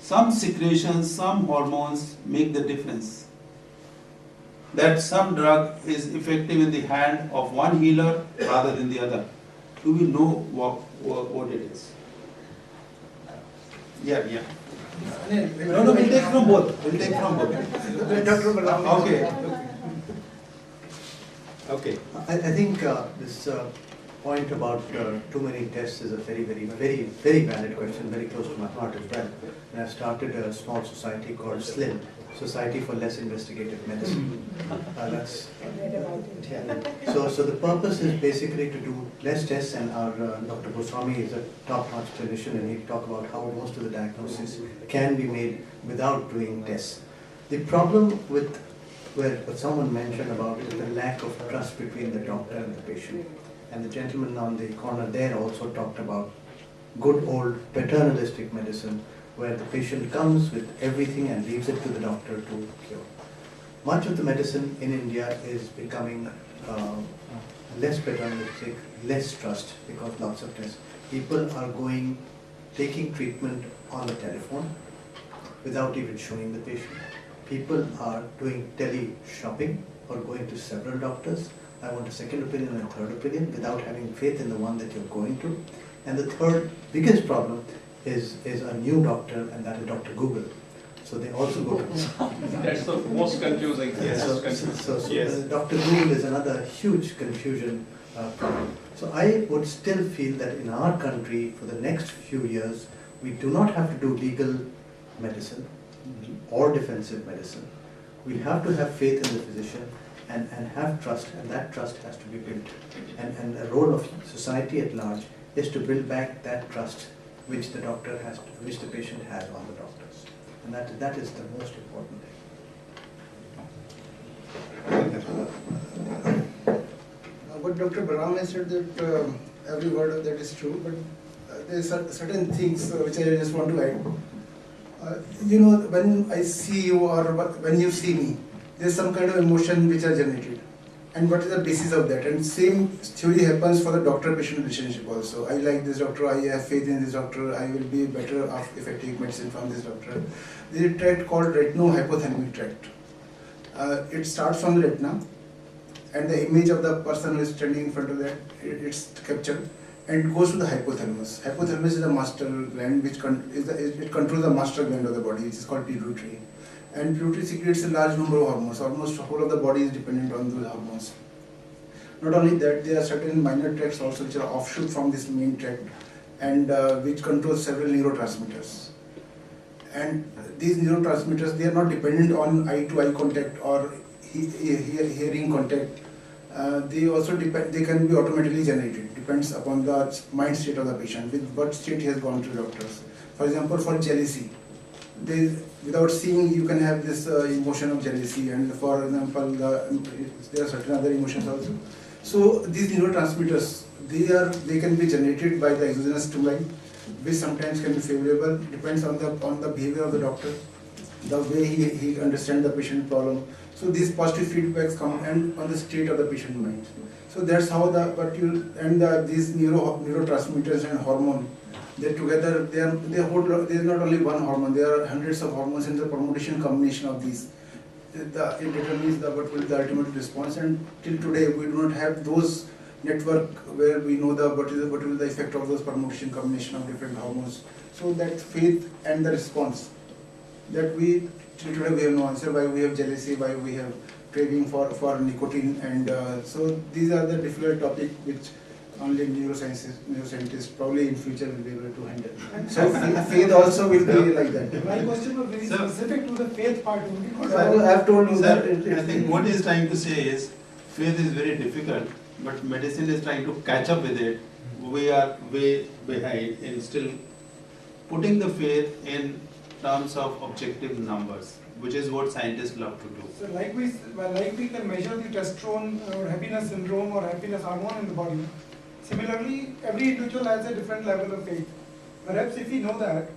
some secretions, some hormones make the difference. That some drug is effective in the hand of one healer rather than the other. Do we know what it is? Yeah. No, we'll take from both. Dr. Balam. Okay. I think this point about too many tests is a very valid question, very close to my heart as well. And I started a small society called SLIM, Society for Less Investigative Medicine. So the purpose is basically to do less tests, and our Dr. Goswami is a top-notch clinician, and he'll talk about how most of the diagnosis can be made without doing tests. The problem with what someone mentioned about is the lack of trust between the doctor and the patient. And the gentleman on the corner there also talked about good old paternalistic medicine, where the patient comes with everything and leaves it to the doctor to cure. Much of the medicine in India is becoming less paternalistic, less trust, because lots of tests. People are taking treatment on the telephone without even showing the patient. People are doing tele-shopping or going to several doctors. I want a second opinion and a third opinion without having faith in the one that you're going to. And the third biggest problem is a new doctor, and that is Dr. Google. So they also go to... That's the most confusing. Yes. So Dr. Google is another huge confusion problem. So I would still feel that in our country, for the next few years, we do not have to do legal medicine or defensive medicine. We have to have faith in the physician and have trust, and that trust has to be built. And the role of society at large is to build back that trust which the doctor has, which the patient has on the doctors. And that is the most important thing. What Dr. Balam has said, that every word of that is true, but there are certain things which I just want to add. When I see you or when you see me, there's some kind of emotion which are generated. And what is the basis of that? And same theory happens for the doctor-patient relationship also. I like this doctor, I have faith in this doctor, I will be better off if I take medicine from this doctor. There is a tract called retinohypothalamic tract. It starts from the retina, and the image of the person who is standing in front of that, it's captured, and goes to the hypothalamus. Hypothalamus is the master gland which it controls the master gland of the body, which is called pituitary. And pituitary secretes a large number of hormones. Almost the whole of the body is dependent on those hormones. Not only that, there are certain minor tracts also which are offshoot from this main tract, and which controls several neurotransmitters. And these neurotransmitters, they are not dependent on eye-to-eye contact or hearing contact. They also depend. They can be automatically generated. Depends upon the mind state of the patient, with what state he has gone to doctors. For example, for jealousy, without seeing, you can have this emotion of jealousy, and for example, there are certain other emotions also. So these neurotransmitters, they can be generated by the exogenous stimuli, which sometimes can be favorable. Depends on the behavior of the doctor, the way he understands the patient problem. So these positive feedbacks come and on the state of the patient mind. So that's how these neurotransmitters and hormone, they together, there is not only one hormone, there are hundreds of hormones, in the permutation combination of these. It determines what will be the ultimate response, and till today we do not have those network where we know what will be the effect of those permutation combination of different hormones. So that faith and the response, that till today we have no answer why we have jealousy, why we have craving for nicotine, and so these are the difficult topics which only neuroscientists probably in future will be able to handle. So faith also will be like that. My question was very specific to the faith part only. I have told you that. I think what he is trying to say is, faith is very difficult, but medicine is trying to catch up with it. We are way behind in still putting the faith in terms of objective numbers, which is what scientists love to do. So like we can measure the testosterone or happiness syndrome or happiness hormone in the body, similarly every individual has a different level of faith. Perhaps if we know that,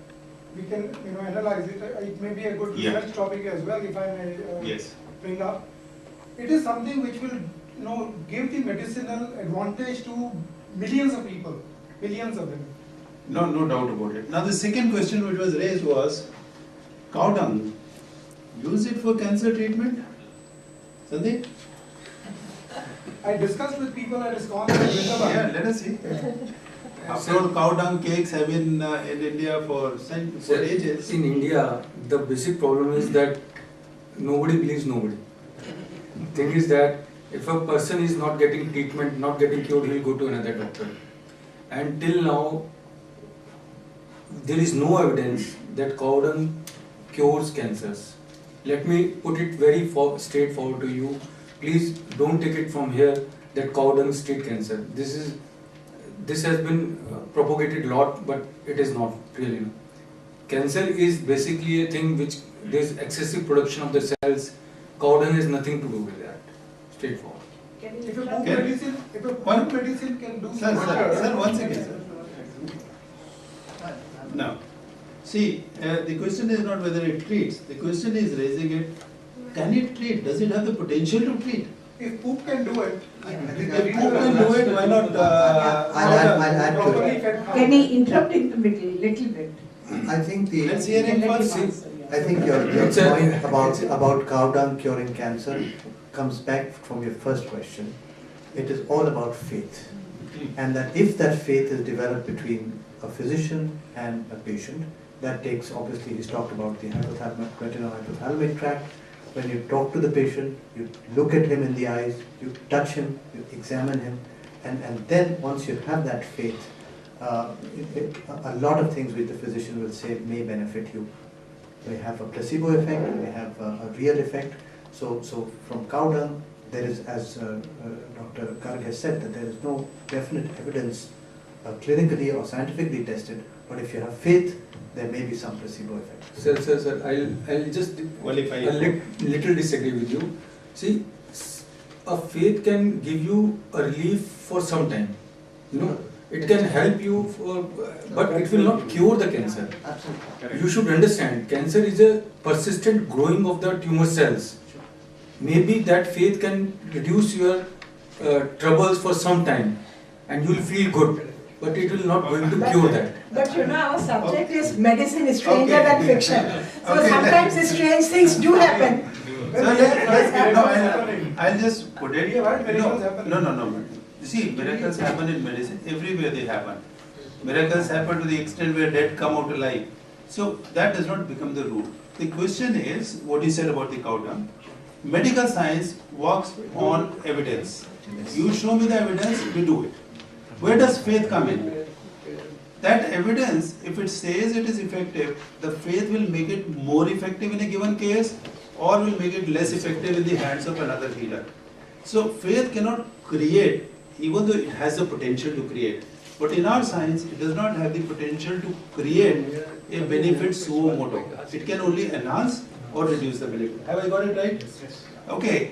we can analyze it. It may be a good research topic as well, if I may bring up. It is something which will give the medicinal advantage to millions of people, billions of them. No doubt about it. Now the second question which was raised was, cow dung, use it for cancer treatment? Sandeep? I discussed with people at ISKCON in Vrindavan. Yeah, let us see. After all, cow dung cakes have been in India for ages. In India, the basic problem is that nobody believes nobody. Thing is that if a person is not getting treatment, not getting cured, he will go to another doctor. And till now, there is no evidence that cow dung cures cancers. Let me put it very straightforward to you. Please don't take it from here that cow dung treat cancer. This has been propagated a lot, but it is not really. Cancer is basically a thing which there is excessive production of the cells. Cow dung has nothing to do with that. Straightforward. If a poop medicine can do Sir, once again, sir. No. See, the question is not whether it treats. The question is raising it, can it treat? Does it have the potential to treat? If poop can do it, If poop can do it, why not? I'll add to properly it. fed cow. Can I interrupt in the middle, little bit? I think the. Let's hear him first. I think your It's a- point about cow dung curing cancer comes back from your first question. It is all about faith. And that if that faith is developed between a physician and a patient, that takes, obviously, he's talked about the hypothalamic tract. When you talk to the patient, you look at him in the eyes, you touch him, you examine him, and then once you have that faith, a lot of things which the physician will say may benefit you. May have a placebo effect, may have a real effect. So from cow dung, there is, as Dr. Garg has said, that there is no definite evidence clinically or scientifically tested, but if you have faith, there may be some placebo effect. Sir, I'll just Qualify a little disagree with you. See, a faith can give you a relief for some time. You know, it can help you for, but it will not cure the cancer. Absolutely. You should understand, cancer is a persistent growing of the tumor cells. Maybe that faith can reduce your troubles for some time, and you will feel good. But it will not going to cure that. But you know, our subject is medicine is stranger Okay. than fiction. So Okay. sometimes strange things do happen. So I'll just put it. We have had miracles happen. No. You see, miracles happen in medicine, everywhere they happen. Miracles happen to the extent where dead come out alive. So that does not become the rule. The question is, what you said about the cow dung. Medical science works on evidence. You show me the evidence, we do it. Where does faith come in? That evidence, if it says it is effective, the faith will make it more effective in a given case or will make it less effective in the hands of another healer. So faith cannot create, even though it has the potential to create. But in our science, it does not have the potential to create a benefit suo moto. It can only enhance or reduce the benefit. Have I got it right? Okay.